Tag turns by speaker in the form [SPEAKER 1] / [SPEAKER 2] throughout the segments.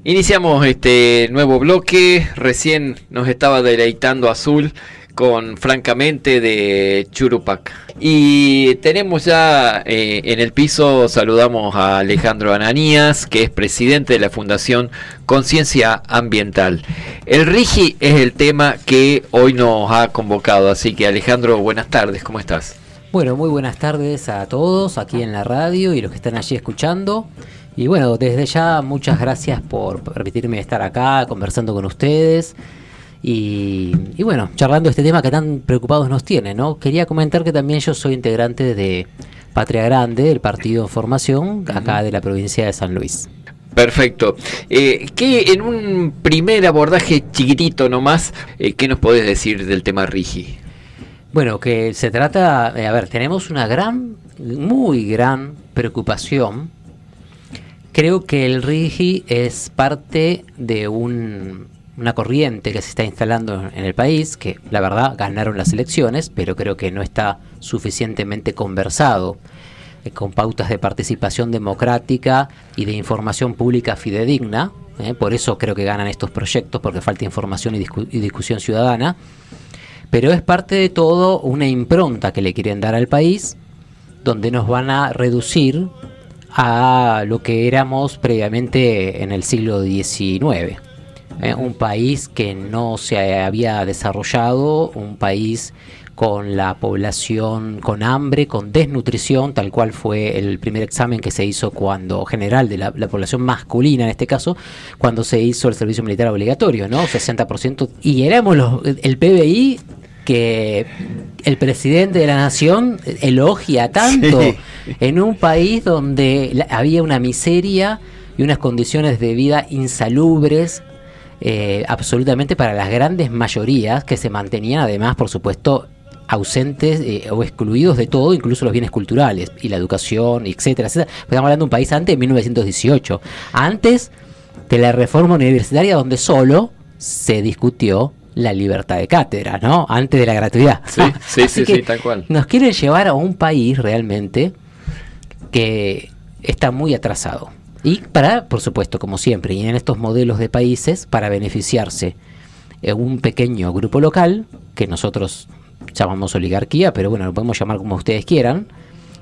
[SPEAKER 1] Iniciamos este nuevo bloque. Recién nos estaba deleitando Azul con Francamente de Churupac. Y tenemos ya en el piso, saludamos a Alejandro Ananías, que es presidente de la Fundación Conciencia Ambiental. El RIGI es el tema que hoy nos ha convocado, así que Alejandro, buenas tardes, ¿cómo estás?
[SPEAKER 2] Bueno, muy buenas tardes a todos aquí en la radio y los que están allí escuchando. Y bueno, desde ya muchas gracias por permitirme estar acá conversando con ustedes y bueno, charlando este tema que tan preocupados nos tiene, ¿no? Quería comentar que también yo soy integrante de Patria Grande, el partido en formación, acá de la provincia de San Luis.
[SPEAKER 1] Perfecto. ¿Qué en un primer abordaje chiquitito nomás, qué nos podés decir del tema RIGI?
[SPEAKER 2] Bueno, que se trata, tenemos una muy gran preocupación. Creo que el RIGI es parte de una corriente que se está instalando en el país, que la verdad ganaron las elecciones, pero creo que no está suficientemente conversado, con pautas de participación democrática y de información pública fidedigna. Por eso creo que ganan estos proyectos, porque falta información y discusión ciudadana. Pero es parte de todo una impronta que le quieren dar al país, donde nos van a reducir a lo que éramos previamente en el siglo XIX. Un país que no se había desarrollado, un país con la población con hambre, con desnutrición, tal cual fue el primer examen que se hizo cuando, general de la población masculina en este caso, cuando se hizo el servicio militar obligatorio, ¿no? 60%, y éramos el PBI que el presidente de la nación elogia tanto, sí, en un país donde había una miseria y unas condiciones de vida insalubres, absolutamente para las grandes mayorías, que se mantenían además, por supuesto, ausentes o excluidos de todo, incluso los bienes culturales y la educación, etcétera, etcétera. Estamos hablando de un país antes de 1918, antes de la reforma universitaria, donde solo se discutió la libertad de cátedra, ¿no? Antes de la gratuidad.
[SPEAKER 1] Sí, tal cual.
[SPEAKER 2] Nos quieren llevar a un país realmente que está muy atrasado. Y para, por supuesto, como siempre, y en estos modelos de países, para beneficiarse un pequeño grupo local, que nosotros llamamos oligarquía, pero bueno, lo podemos llamar como ustedes quieran,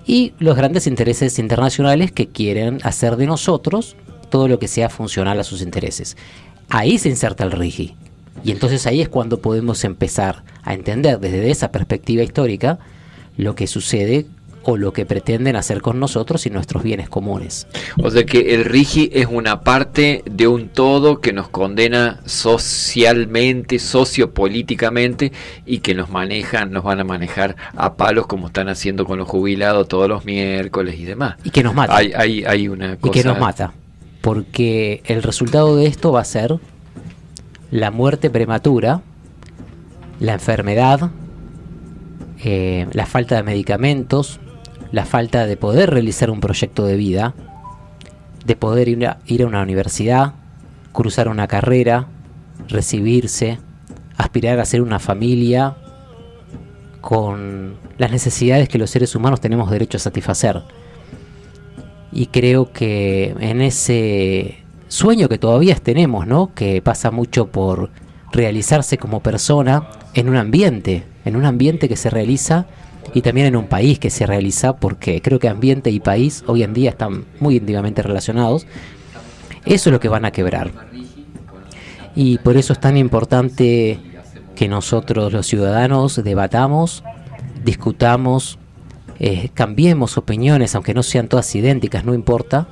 [SPEAKER 2] y los grandes intereses internacionales que quieren hacer de nosotros todo lo que sea funcional a sus intereses. Ahí se inserta el RIGI. Y entonces ahí es cuando podemos empezar a entender desde esa perspectiva histórica lo que sucede o lo que pretenden hacer con nosotros y nuestros bienes comunes.
[SPEAKER 1] O sea que el RIGI es una parte de un todo que nos condena socialmente, sociopolíticamente, y que nos van a manejar a palos, como están haciendo con los jubilados todos los miércoles y demás.
[SPEAKER 2] Y que nos mata.
[SPEAKER 1] Hay una cosa...
[SPEAKER 2] Y que nos mata. Porque el resultado de esto va a ser la muerte prematura, la enfermedad, la falta de medicamentos, la falta de poder realizar un proyecto de vida, de poder ir a una universidad, cruzar una carrera, recibirse, aspirar a ser una familia con las necesidades que los seres humanos tenemos derecho a satisfacer. Y creo que en ese sueño que todavía tenemos, ¿no? Que pasa mucho por realizarse como persona en un ambiente que se realiza, y también en un país que se realiza, porque creo que ambiente y país hoy en día están muy íntimamente relacionados. Eso es lo que van a quebrar. Y por eso es tan importante que nosotros los ciudadanos debatamos, discutamos, cambiemos opiniones, aunque no sean todas idénticas, no importa.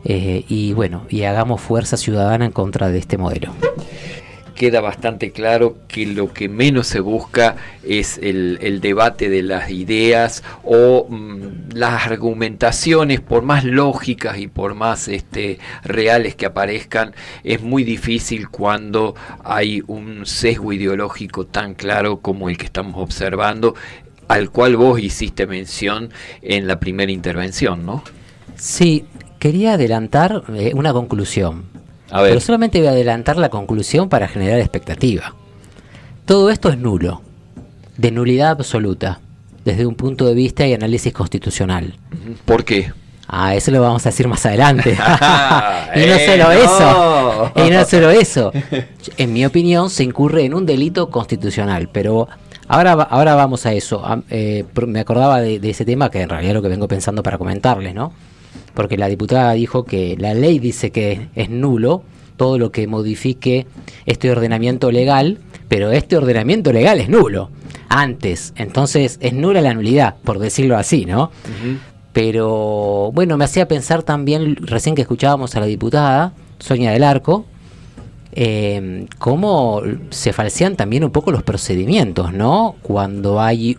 [SPEAKER 2] Y bueno, y hagamos fuerza ciudadana en contra de este modelo.
[SPEAKER 1] Queda bastante claro que lo que menos se busca es el debate de las ideas o las argumentaciones, por más lógicas y por más reales que aparezcan. Es muy difícil cuando hay un sesgo ideológico tan claro como el que estamos observando, al cual vos hiciste mención en la primera intervención, ¿no?
[SPEAKER 2] Sí, quería adelantar una conclusión. Pero solamente voy a adelantar la conclusión para generar expectativa. Todo esto es nulo, de nulidad absoluta, desde un punto de vista y análisis constitucional.
[SPEAKER 1] ¿Por qué?
[SPEAKER 2] Ah, eso lo vamos a decir más adelante. Y no solo eso. En mi opinión, se incurre en un delito constitucional, pero ahora vamos a eso. Me acordaba de ese tema, que en realidad es lo que vengo pensando para comentarles, ¿no? Porque la diputada dijo que la ley dice que es nulo todo lo que modifique este ordenamiento legal, pero este ordenamiento legal es nulo antes, entonces es nula la nulidad, por decirlo así, ¿no? Uh-huh. Pero bueno, me hacía pensar también, recién que escuchábamos a la diputada Sonia del Arco, cómo se falsean también un poco los procedimientos, ¿no? Cuando hay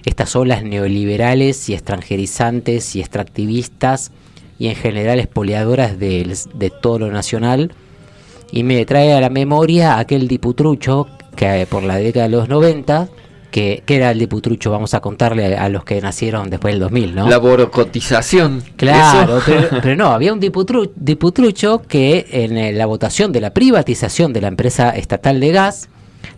[SPEAKER 2] estas olas neoliberales y extranjerizantes y extractivistas y en general expoliadoras de todo lo nacional, y me trae a la memoria aquel diputrucho que por la década de los 90, que era el diputrucho, vamos a contarle a los que nacieron después del 2000, ¿no?
[SPEAKER 1] La borocotización.
[SPEAKER 2] Claro, pero no, había un diputrucho que en la votación de la privatización de la empresa estatal de gas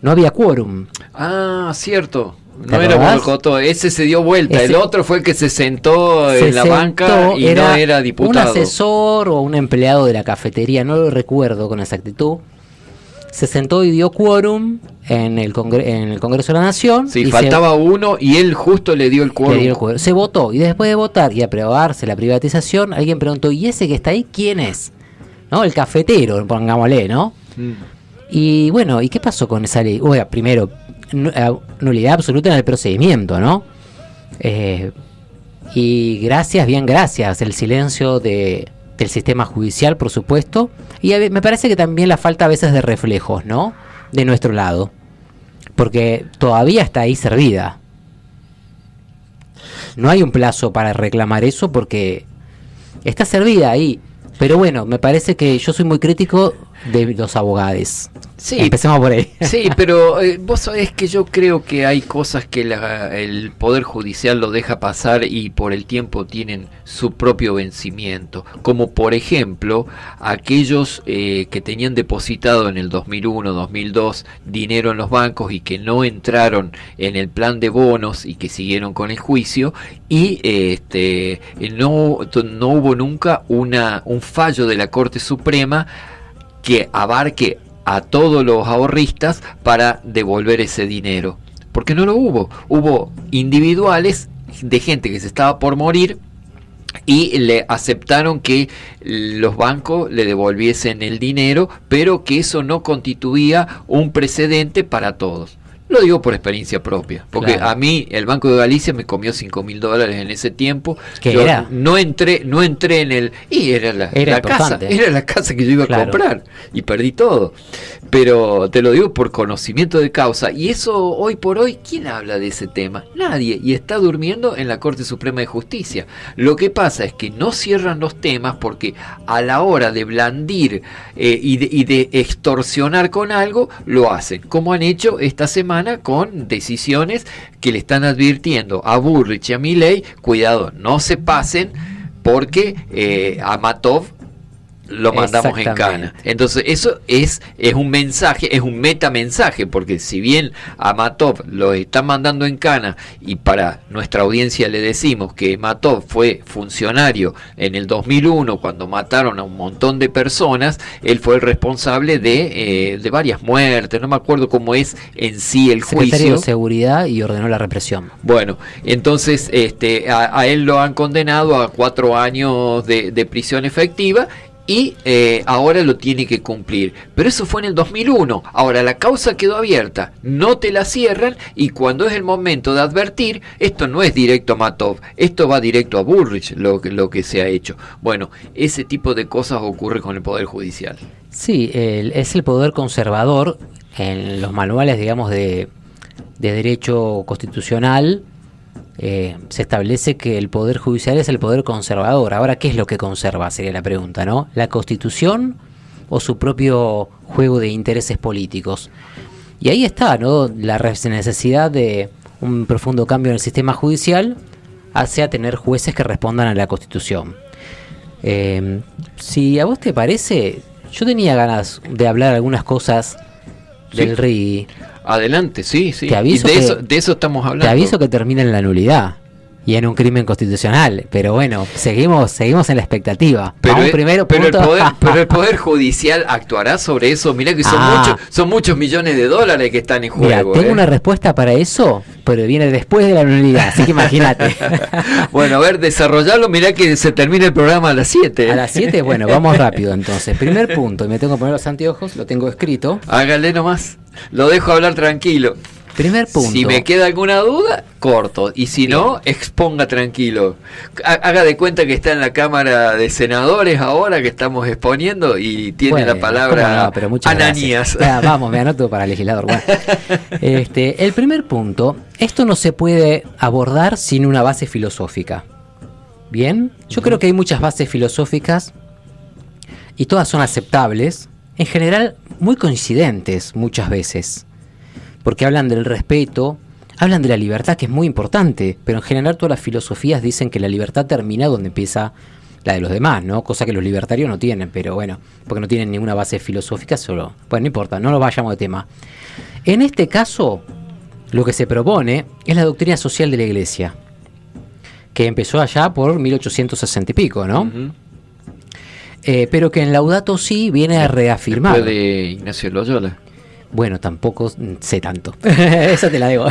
[SPEAKER 2] no había quórum.
[SPEAKER 1] Ah, cierto. No era Borocoto, ese se dio vuelta, el otro fue el que se sentó en la banca y no era diputado.
[SPEAKER 2] Un asesor o un empleado de la cafetería, no lo recuerdo con exactitud, se sentó y dio quórum en el Congreso de la Nación.
[SPEAKER 1] Sí, faltaba uno y él justo le dio el quórum.
[SPEAKER 2] Se votó, y después de votar y aprobarse la privatización, alguien preguntó, ¿y ese que está ahí quién es? ¿No? El cafetero, pongámosle, ¿no? Y bueno, ¿y qué pasó con esa ley? Bueno, primero, nulidad absoluta en el procedimiento, ¿no? Y gracias, el silencio del sistema judicial, por supuesto, y me parece que también la falta a veces de reflejos, ¿no? De nuestro lado, porque todavía está ahí servida. No hay un plazo para reclamar eso porque está servida ahí. Pero bueno, me parece que yo soy muy crítico de los abogados.
[SPEAKER 1] Sí,
[SPEAKER 2] empecemos por ahí.
[SPEAKER 1] Sí, pero vos sabés que yo creo que hay cosas que el Poder Judicial lo deja pasar y por el tiempo tienen su propio vencimiento. Como por ejemplo, aquellos que tenían depositado en el 2001, 2002 dinero en los bancos y que no entraron en el plan de bonos y que siguieron con el juicio y no hubo nunca un fallo de la Corte Suprema que abarque a todos los ahorristas para devolver ese dinero, porque no lo hubo individuales de gente que se estaba por morir y le aceptaron que los bancos le devolviesen el dinero, pero que eso no constituía un precedente para todos. Lo digo por experiencia propia, porque claro, a mí el Banco de Galicia me comió $5.000 en ese tiempo.
[SPEAKER 2] ¿Qué era?
[SPEAKER 1] No entré en el... Y era la casa que yo iba a comprar y perdí todo. Pero te lo digo por conocimiento de causa. Y eso hoy por hoy, ¿quién habla de ese tema? Nadie. Y está durmiendo en la Corte Suprema de Justicia. Lo que pasa es que no cierran los temas porque a la hora de blandir y de extorsionar con algo, lo hacen. Como han hecho esta semana con decisiones que le están advirtiendo a Bullrich y a Milei, cuidado, no se pasen porque a Matov lo mandamos en cana. Entonces eso es un mensaje, es un metamensaje, porque si bien a Matov lo están mandando en cana y para nuestra audiencia le decimos que Matov fue funcionario en el 2001 cuando mataron a un montón de personas, él fue el responsable de varias muertes, no me acuerdo cómo es en sí el juicio.
[SPEAKER 2] Secretario de Seguridad y ordenó la represión.
[SPEAKER 1] Bueno, entonces a él lo han condenado a 4 años de prisión efectiva y ahora lo tiene que cumplir. Pero eso fue en el 2001. Ahora la causa quedó abierta, no te la cierran, y cuando es el momento de advertir, esto no es directo a Matov, esto va directo a Bullrich, lo que se ha hecho. Bueno, ese tipo de cosas ocurre con el Poder Judicial.
[SPEAKER 2] Sí, es el poder conservador en los manuales, digamos, de derecho constitucional. Se establece que el Poder Judicial es el poder conservador. Ahora, ¿qué es lo que conserva? Sería la pregunta, ¿no? ¿La Constitución o su propio juego de intereses políticos? Y ahí está, ¿no? La necesidad de un profundo cambio en el sistema judicial hacia tener jueces que respondan a la Constitución. Si a vos te parece, yo tenía ganas de hablar algunas cosas del RIGI.
[SPEAKER 1] Adelante, sí.
[SPEAKER 2] Te aviso
[SPEAKER 1] de eso estamos hablando.
[SPEAKER 2] Te aviso que termina en la nulidad. y en un crimen constitucional. Pero bueno, seguimos en la expectativa.
[SPEAKER 1] Pero,
[SPEAKER 2] Vamos primero,
[SPEAKER 1] pero el poder Judicial actuará sobre eso. Mirá que son muchos millones de dólares que están en juego.
[SPEAKER 2] Mira, tengo una respuesta para eso, pero viene después de la nulidad, así que imagínate.
[SPEAKER 1] Bueno, a ver, desarrollarlo. Mirá que se termina el programa a las 7.
[SPEAKER 2] A las 7, bueno, vamos rápido entonces. Primer punto, y me tengo que poner los anteojos, lo tengo escrito.
[SPEAKER 1] Hágale nomás, lo dejo hablar tranquilo.
[SPEAKER 2] Primer punto.
[SPEAKER 1] Si me queda alguna duda, corto. Y si no, exponga tranquilo. Haga de cuenta que está en la Cámara de Senadores ahora que estamos exponiendo y tiene la palabra Ananías.
[SPEAKER 2] Vamos, me anoto para legislador. Bueno. El primer punto, esto no se puede abordar sin una base filosófica. Bien, yo creo que hay muchas bases filosóficas y todas son aceptables, en general muy coincidentes muchas veces. Porque hablan del respeto, hablan de la libertad, que es muy importante, pero en general todas las filosofías dicen que la libertad termina donde empieza la de los demás, ¿no? Cosa que los libertarios no tienen, pero bueno, porque no tienen ninguna base filosófica, solo, bueno, no importa, no nos vayamos de tema. En este caso, lo que se propone es la doctrina social de la Iglesia, que empezó allá por 1860 y pico, ¿no? Uh-huh. Pero que en Laudato Si viene a reafirmar.
[SPEAKER 1] Después de Ignacio Loyola.
[SPEAKER 2] Bueno, tampoco sé tanto. Esa te la debo.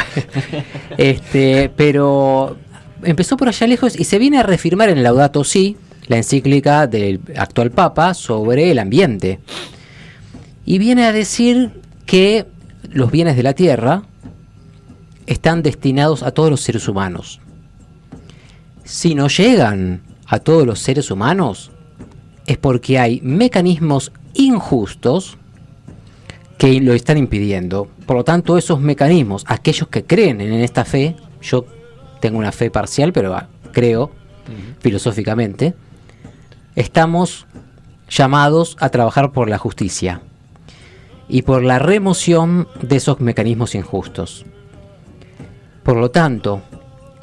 [SPEAKER 2] Pero empezó por allá lejos y se viene a reafirmar en Laudato Si, la encíclica del actual Papa sobre el ambiente. Y viene a decir que los bienes de la tierra están destinados a todos los seres humanos. Si no llegan a todos los seres humanos, es porque hay mecanismos injustos que lo están impidiendo. Por lo tanto, esos mecanismos, aquellos que creen en esta fe, yo tengo una fe parcial, pero creo filosóficamente, estamos llamados a trabajar por la justicia y por la remoción de esos mecanismos injustos. Por lo tanto,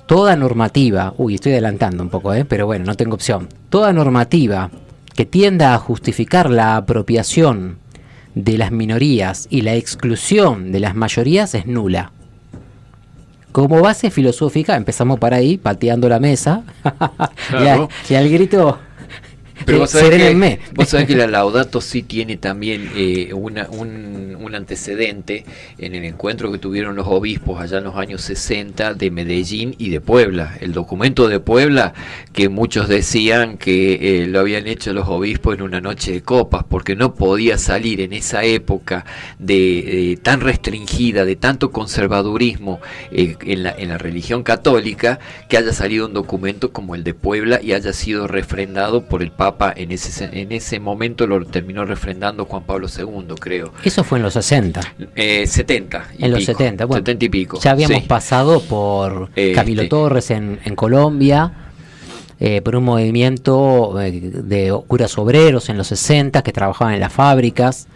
[SPEAKER 2] toda normativa, estoy adelantando un poco, pero bueno, no tengo opción. Toda normativa que tienda a justificar la apropiación de las minorías y la exclusión de las mayorías es nula. Como base filosófica, empezamos para ahí, pateando la mesa, claro. y al grito...
[SPEAKER 1] Pero vos sabés que la Laudato Si tiene también un antecedente en el encuentro que tuvieron los obispos allá en los años 60 de Medellín y de Puebla. El documento de Puebla, que muchos decían que lo habían hecho los obispos en una noche de copas, porque no podía salir en esa época de tan restringida, de tanto conservadurismo en la religión católica, que haya salido un documento como el de Puebla y haya sido refrendado por el Papa. En ese momento lo terminó refrendando Juan Pablo II, creo.
[SPEAKER 2] Eso fue en los 60.
[SPEAKER 1] 70.
[SPEAKER 2] En los 70, bueno.
[SPEAKER 1] 70 y pico.
[SPEAKER 2] Ya habíamos pasado por Camilo Torres en Colombia, por un movimiento de curas obreros en los 60 que trabajaban en las fábricas.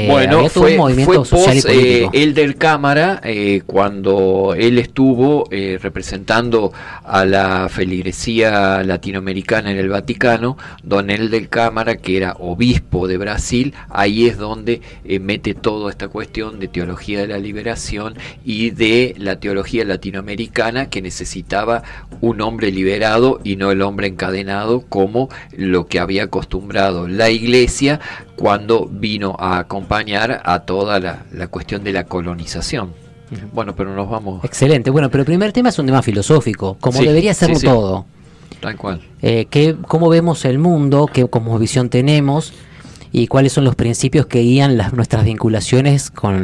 [SPEAKER 1] Bueno, fue post el del Cámara, cuando él estuvo representando a la feligresía latinoamericana en el Vaticano. Don El del Cámara, que era obispo de Brasil, ahí es donde mete toda esta cuestión de teología de la liberación y de la teología latinoamericana, que necesitaba un hombre liberado y no el hombre encadenado, como lo que había acostumbrado la Iglesia cuando vino a acompañar a toda la cuestión de la colonización. Bueno, pero nos vamos...
[SPEAKER 2] Excelente. Bueno, pero el primer tema es un tema filosófico, como debería serlo todo.
[SPEAKER 1] Tal cual.
[SPEAKER 2] ¿Cómo vemos el mundo? ¿Qué cosmovisión tenemos? ¿Y cuáles son los principios que guían nuestras vinculaciones con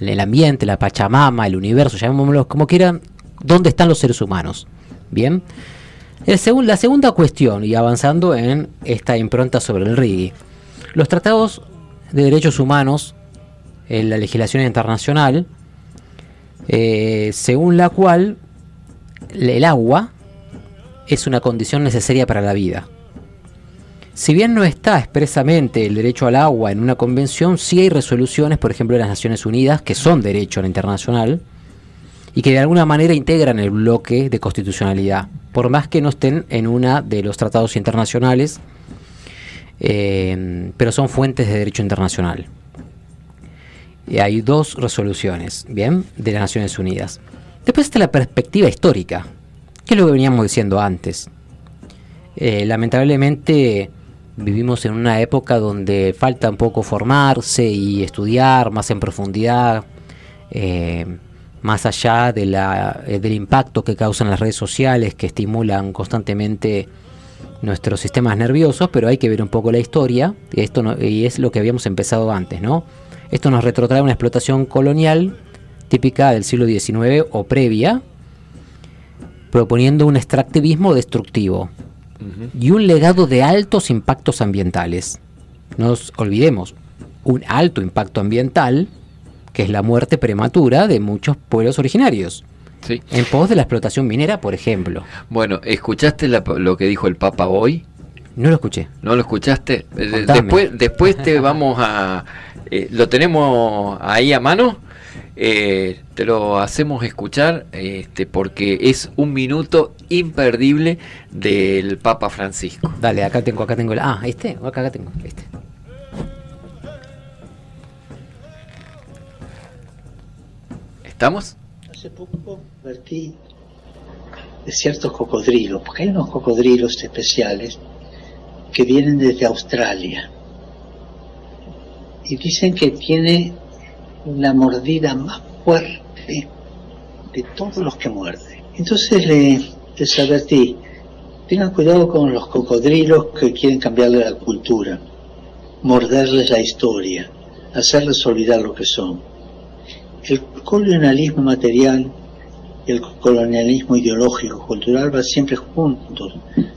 [SPEAKER 2] el ambiente, la Pachamama, el universo, llamémoslo como quieran? ¿Dónde están los seres humanos? Bien. La segunda cuestión, y avanzando en esta impronta sobre el RIGI. Los tratados de derechos humanos en la legislación internacional, según la cual el agua es una condición necesaria para la vida. Si bien no está expresamente el derecho al agua en una convención, sí hay resoluciones, por ejemplo, de las Naciones Unidas, que son derecho internacional y que de alguna manera integran el bloque de constitucionalidad, por más que no estén en una de los tratados internacionales, pero son fuentes de derecho internacional. Y hay 2 resoluciones, bien, de las Naciones Unidas. Después está la perspectiva histórica, ¿Qué es lo que veníamos diciendo antes? Lamentablemente vivimos en una época donde falta un poco formarse y estudiar más en profundidad, más allá de del impacto que causan las redes sociales, que estimulan constantemente nuestros sistemas nerviosos, pero hay que ver un poco la historia, y es lo que habíamos empezado antes, ¿no? Esto nos retrotrae a una explotación colonial típica del siglo XIX o previa, proponiendo un extractivismo destructivo y un legado de altos impactos ambientales. No nos olvidemos, un alto impacto ambiental, que es la muerte prematura de muchos pueblos originarios.
[SPEAKER 1] Sí.
[SPEAKER 2] En pos de la explotación minera, por ejemplo.
[SPEAKER 1] Bueno, ¿escuchaste lo que dijo el Papa hoy?
[SPEAKER 2] No lo escuché.
[SPEAKER 1] ¿No lo escuchaste?
[SPEAKER 2] Contame.
[SPEAKER 1] Después te vamos a... ¿lo tenemos ahí a mano? Te lo hacemos escuchar porque es un minuto imperdible del Papa Francisco.
[SPEAKER 2] Dale, acá tengo el... acá tengo este.
[SPEAKER 1] ¿Estamos?
[SPEAKER 3] Hace poco advertí de ciertos cocodrilos, porque hay unos cocodrilos especiales que vienen desde Australia y dicen que tiene la mordida más fuerte de todos los que muerden. Entonces les advertí, tengan cuidado con los cocodrilos que quieren cambiarle la cultura, morderles la historia, hacerles olvidar lo que son. El colonialismo material y el colonialismo ideológico cultural van siempre juntos,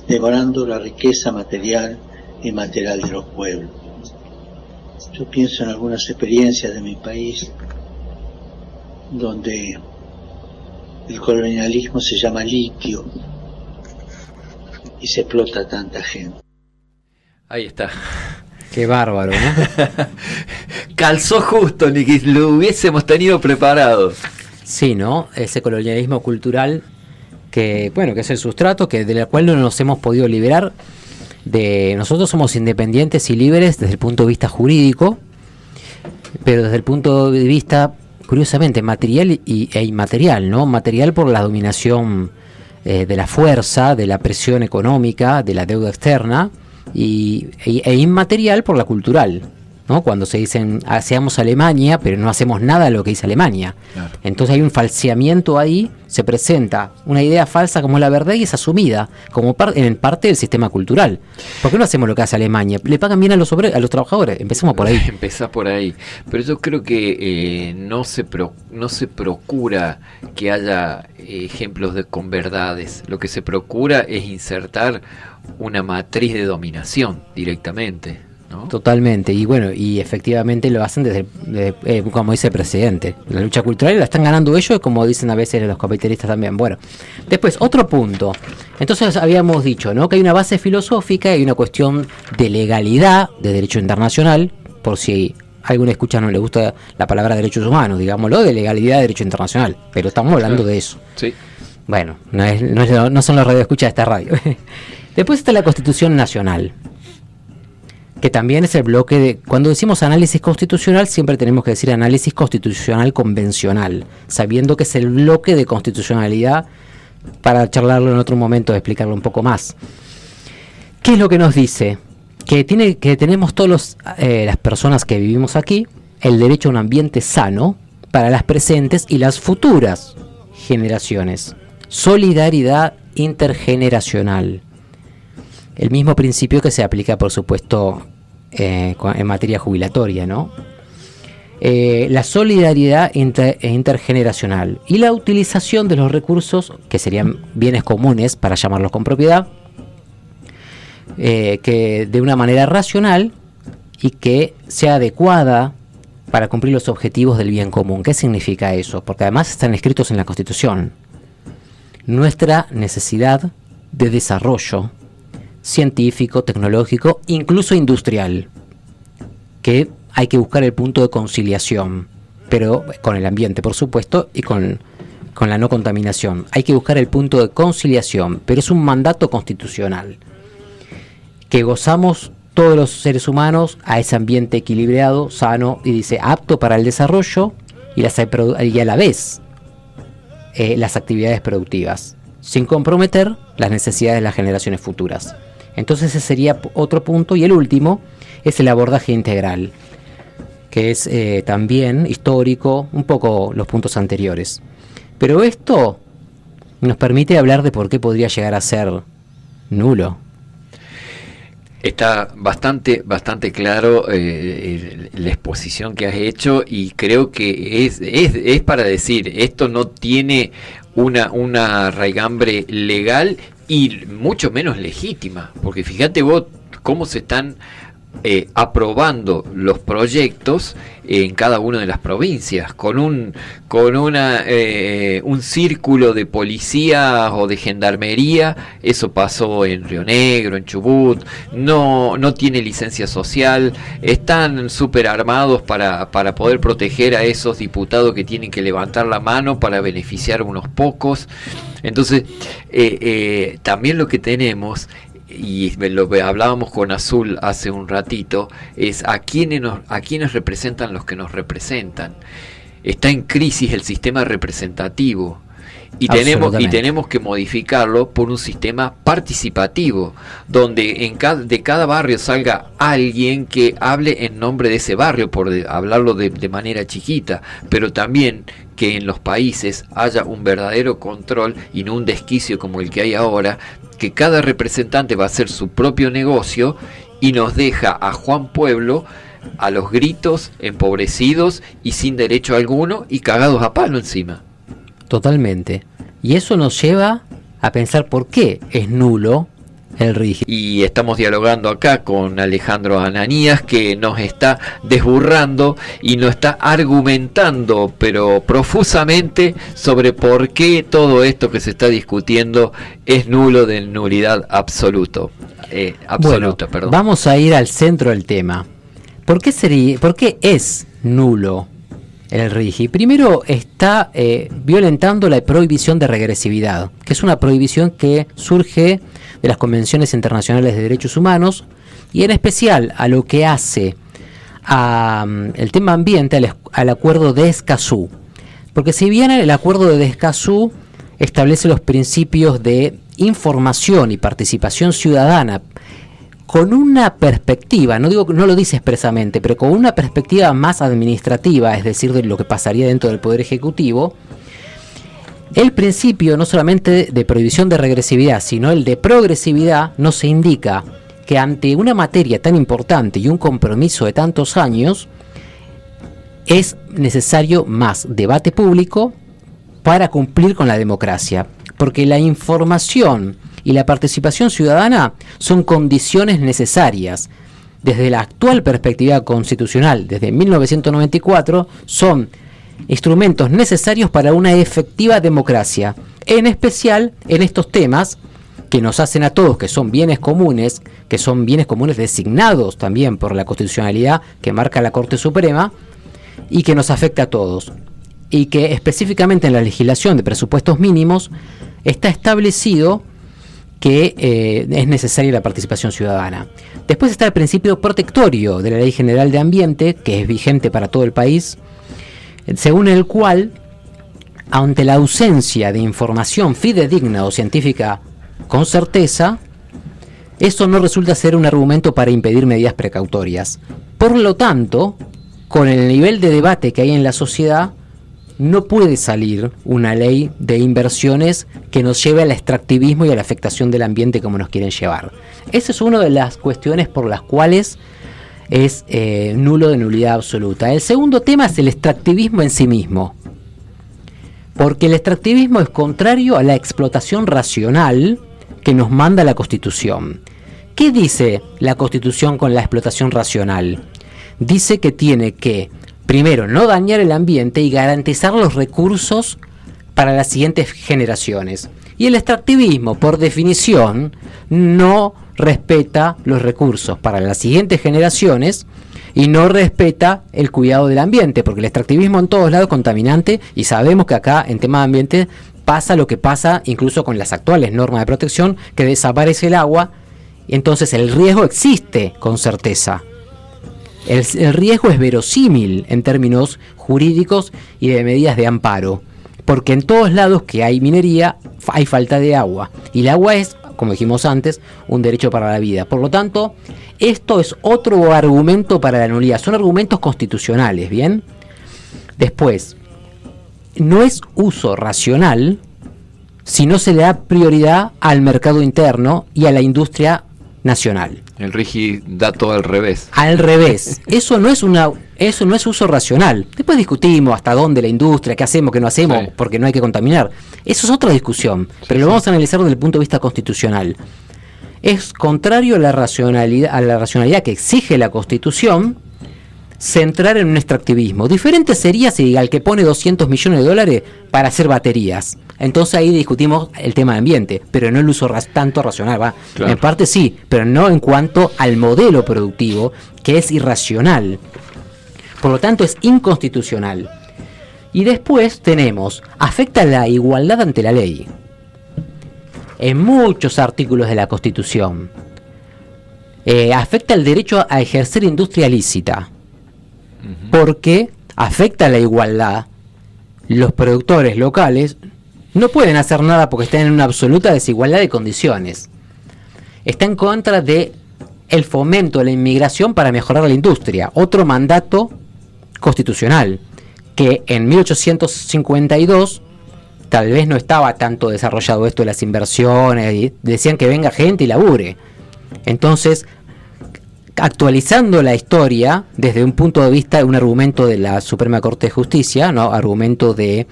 [SPEAKER 3] devorando la riqueza material e inmaterial de los pueblos. Yo pienso en algunas experiencias de mi país donde el colonialismo se llama litio y se explota a tanta gente.
[SPEAKER 1] Ahí está.
[SPEAKER 2] Qué bárbaro, ¿no?
[SPEAKER 1] Calzó justo, ni que lo hubiésemos tenido preparado.
[SPEAKER 2] Sí, ¿no? Ese colonialismo cultural que es el sustrato de la cual no nos hemos podido liberar. Nosotros somos independientes y libres desde el punto de vista jurídico, pero desde el punto de vista, curiosamente, material e inmaterial, ¿no? Material por la dominación de la fuerza, de la presión económica, de la deuda externa, e inmaterial por la cultural, ¿no? Cuando se dicen seamos Alemania, pero no hacemos nada de lo que dice Alemania. Claro. Entonces hay un falseamiento ahí, se presenta una idea falsa como la verdad y es asumida como en parte del sistema cultural. ¿Por qué no hacemos lo que hace Alemania? Le pagan bien a los trabajadores, empecemos por ahí.
[SPEAKER 1] Empezá por ahí. Pero yo creo que no se procura que haya ejemplos con verdades. Lo que se procura es insertar una matriz de dominación directamente, ¿no?
[SPEAKER 2] Totalmente, y efectivamente lo hacen desde como dice el presidente, la lucha cultural la están ganando ellos, como dicen a veces los capitalistas también. Bueno, después, otro punto. Entonces habíamos dicho, ¿no?, que hay una base filosófica y una cuestión de legalidad, de derecho internacional, por si a algún escucha no le gusta la palabra derechos humanos, digámoslo, de legalidad de derecho internacional, pero estamos hablando de eso.
[SPEAKER 1] Sí.
[SPEAKER 2] Bueno, no son los radioescuchas de esta radio. Después está la Constitución Nacional, que también es el bloque de... Cuando decimos análisis constitucional, siempre tenemos que decir análisis constitucional convencional, sabiendo que es el bloque de constitucionalidad, para charlarlo en otro momento, explicarlo un poco más. ¿Qué es lo que nos dice? Que tenemos todas las personas que vivimos aquí el derecho a un ambiente sano para las presentes y las futuras generaciones. Solidaridad intergeneracional. El mismo principio que se aplica, por supuesto, en materia jubilatoria, ¿no? La solidaridad intergeneracional y la utilización de los recursos, que serían bienes comunes, para llamarlos con propiedad, que de una manera racional y que sea adecuada para cumplir los objetivos del bien común. ¿Qué significa eso? Porque además están escritos en la Constitución. Nuestra necesidad de desarrollo científico, tecnológico, incluso industrial, que hay que buscar el punto de conciliación, pero con el ambiente, por supuesto, y con la no contaminación. Hay que buscar el punto de conciliación, pero es un mandato constitucional que gozamos todos los seres humanos a ese ambiente equilibrado, sano, y dice apto para el desarrollo y a la vez las actividades productivas. sin comprometer las necesidades de las generaciones futuras. Entonces ese sería otro punto. Y el último es el abordaje integral, que es también histórico, un poco los puntos anteriores. Pero esto nos permite hablar de por qué podría llegar a ser nulo.
[SPEAKER 1] Está bastante claro la exposición que has hecho, y creo que es para decir, esto no tiene una raigambre legal y mucho menos legítima, porque fíjate vos cómo se están aprobando los proyectos en cada una de las provincias, con un círculo de policías o de gendarmería. Eso pasó en Río Negro, en Chubut. No tiene licencia social, están súper armados para poder proteger a esos diputados que tienen que levantar la mano para beneficiar a unos pocos. Entonces también lo que tenemos, y lo que hablábamos con Azul hace un ratito, es a quienes representan los que nos representan. Está en crisis el sistema representativo, y tenemos que modificarlo por un sistema participativo, donde de cada barrio salga alguien que hable en nombre de ese barrio, por hablarlo de manera chiquita, pero también que en los países haya un verdadero control y no un desquicio como el que hay ahora, que cada representante va a hacer su propio negocio y nos deja a Juan Pueblo a los gritos, empobrecidos y sin derecho alguno y cagados a palo encima.
[SPEAKER 2] Totalmente. Y eso nos lleva a pensar por qué es nulo el RIGI.
[SPEAKER 1] Y estamos dialogando acá con Alejandro Ananías, que nos está desburrando y nos está argumentando, pero profusamente, sobre por qué todo esto que se está discutiendo es nulo, de nulidad absoluta.
[SPEAKER 2] Bueno, vamos a ir al centro del tema. ¿Por qué es nulo el RIGI? Primero está violentando la prohibición de regresividad, que es una prohibición que surge de las convenciones internacionales de derechos humanos, y en especial a lo que hace el tema ambiente, al acuerdo de Escazú. Porque si bien el acuerdo de Escazú establece los principios de información y participación ciudadana con una perspectiva, no lo dice expresamente, pero con una perspectiva más administrativa, es decir, de lo que pasaría dentro del Poder Ejecutivo, el principio no solamente de prohibición de regresividad, sino el de progresividad, nos se indica que ante una materia tan importante y un compromiso de tantos años, es necesario más debate público para cumplir con la democracia, porque la información y la participación ciudadana son condiciones necesarias. Desde la actual perspectiva constitucional, desde 1994, son instrumentos necesarios para una efectiva democracia, en especial en estos temas que nos hacen a todos, que son bienes comunes designados también por la constitucionalidad que marca la Corte Suprema, y que nos afecta a todos, y que específicamente en la legislación de presupuestos mínimos está establecido que es necesaria la participación ciudadana. Después está el principio protectorio de la Ley General de Ambiente, que es vigente para todo el país, según el cual, ante la ausencia de información fidedigna o científica con certeza, eso no resulta ser un argumento para impedir medidas precautorias. Por lo tanto, con el nivel de debate que hay en la sociedad, no puede salir una ley de inversiones que nos lleve al extractivismo y a la afectación del ambiente como nos quieren llevar. Esa es una de las cuestiones por las cuales es nulo, de nulidad absoluta. El segundo tema es el extractivismo en sí mismo, porque el extractivismo es contrario a la explotación racional que nos manda la Constitución. ¿Qué dice la Constitución con la explotación racional? Dice que tiene que, primero, no dañar el ambiente y garantizar los recursos para las siguientes generaciones. Y el extractivismo, por definición, no respeta los recursos para las siguientes generaciones y no respeta el cuidado del ambiente, porque el extractivismo en todos lados es contaminante, y sabemos que acá en tema de ambiente pasa lo que pasa incluso con las actuales normas de protección, que desaparece el agua, y entonces el riesgo existe con certeza. El riesgo es verosímil en términos jurídicos y de medidas de amparo, porque en todos lados que hay minería hay falta de agua, y el agua es, como dijimos antes, un derecho para la vida. Por lo tanto, esto es otro argumento para la nulidad, son argumentos constitucionales, ¿bien? Después, no es uso racional si no se le da prioridad al mercado interno y a la industria nacional.
[SPEAKER 1] El RIGI da todo al revés.
[SPEAKER 2] Al revés. Eso no es uso racional. Después discutimos hasta dónde la industria, qué hacemos, qué no hacemos, sí, porque no hay que contaminar. Eso es otra discusión, pero lo vamos a analizar desde el punto de vista constitucional. Es contrario a la racionalidad que exige la Constitución centrar en un extractivismo. Diferente sería si al que pone 200 millones de dólares para hacer baterías. Entonces ahí discutimos el tema de ambiente, pero no el uso tanto racional, ¿va? Claro. En parte sí, pero no en cuanto al modelo productivo, que es irracional. Por lo tanto es inconstitucional. Y después tenemos, afecta la igualdad ante la ley. En muchos artículos de la Constitución. Afecta el derecho a ejercer industria lícita. Porque afecta la igualdad. Los productores locales no pueden hacer nada porque están en una absoluta desigualdad de condiciones. Está en contra de el fomento de la inmigración para mejorar la industria. Otro mandato constitucional que en 1852 tal vez no estaba tanto desarrollado esto de las inversiones, y decían que venga gente y labure. Entonces, actualizando la historia desde un punto de vista de un argumento de la Suprema Corte de Justicia, no argumento de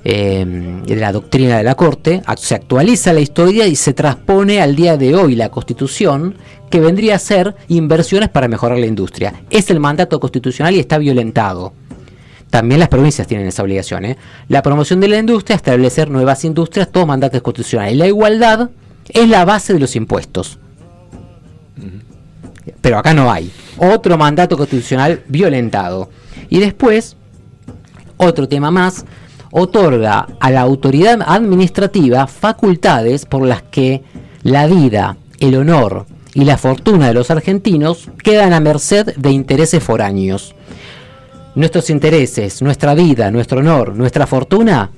[SPEAKER 2] la doctrina de la Corte, se actualiza la historia y se transpone al día de hoy la Constitución, que vendría a ser inversiones para mejorar la industria. Es el mandato constitucional y está violentado. También las provincias tienen esa obligación, ¿eh? La promoción de la industria, establecer nuevas industrias, todo mandato constitucional. Y la igualdad es la base de los impuestos. Pero acá no hay. Otro mandato constitucional violentado. Y después, otro tema más, otorga a la autoridad administrativa facultades por las que la vida, el honor y la fortuna de los argentinos quedan a merced de intereses foráneos. Nuestros intereses, nuestra vida, nuestro honor, nuestra fortuna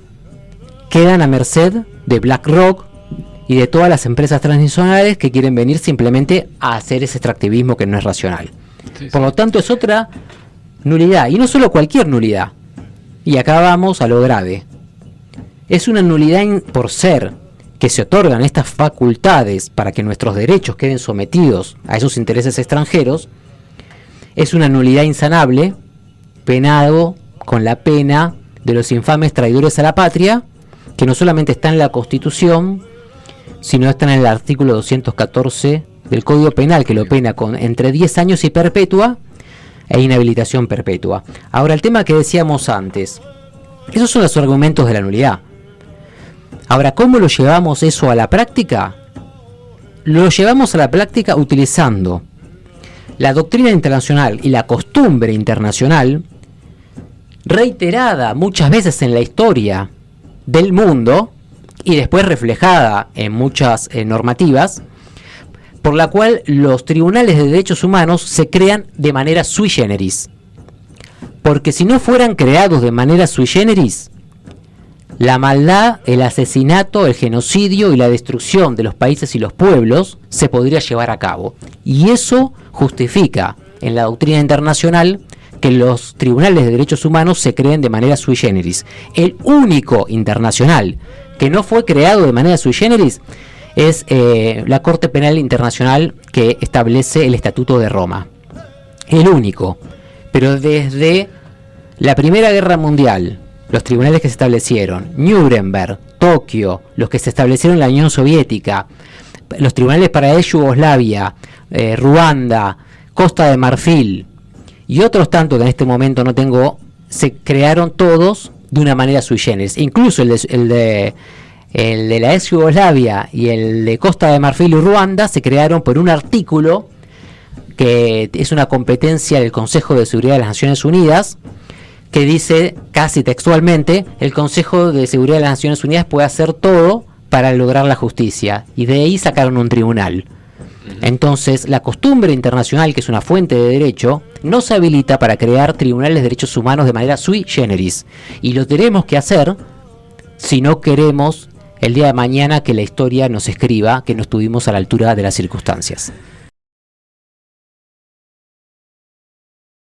[SPEAKER 2] quedan a merced de BlackRock y de todas las empresas transnacionales que quieren venir simplemente a hacer ese extractivismo que no es racional. Sí, sí. Por lo tanto, es otra nulidad, y no solo cualquier nulidad. Y acá vamos a lo grave. Es una nulidad por ser que se otorgan estas facultades para que nuestros derechos queden sometidos a esos intereses extranjeros. Es una nulidad insanable, penado con la pena de los infames traidores a la patria, que no solamente está en la Constitución, sino está en el artículo 214 del Código Penal, que lo pena con entre 10 años y perpetua e inhabilitación perpetua. Ahora, el tema que decíamos antes, esos son los argumentos de la nulidad. Ahora, ¿cómo lo llevamos eso a la práctica? Lo llevamos a la práctica utilizando la doctrina internacional y la costumbre internacional, reiterada muchas veces en la historia del mundo y después reflejada en muchas normativas, por la cual los tribunales de derechos humanos se crean de manera sui generis. Porque si no fueran creados de manera sui generis, la maldad, el asesinato, el genocidio y la destrucción de los países y los pueblos se podría llevar a cabo. Y eso justifica en la doctrina internacional que los tribunales de derechos humanos se creen de manera sui generis. El único internacional que no fue creado de manera sui generis es la Corte Penal Internacional, que establece el Estatuto de Roma. El único. Pero desde la Primera Guerra Mundial, los tribunales que se establecieron, Nuremberg, Tokio, los que se establecieron en la Unión Soviética, los tribunales para Yugoslavia, Ruanda, Costa de Marfil y otros tantos que en este momento no tengo, se crearon todos de una manera sui generis. Incluso el de la ex Yugoslavia y el de Costa de Marfil y Ruanda se crearon por un artículo que es una competencia del Consejo de Seguridad de las Naciones Unidas, que dice casi textualmente: el Consejo de Seguridad de las Naciones Unidas puede hacer todo para lograr la justicia, y de ahí sacaron un tribunal. Entonces, la costumbre internacional, que es una fuente de derecho, no se habilita para crear tribunales de derechos humanos de manera sui generis, y lo tenemos que hacer si no queremos el día de mañana que la historia nos escriba que no estuvimos a la altura de las circunstancias.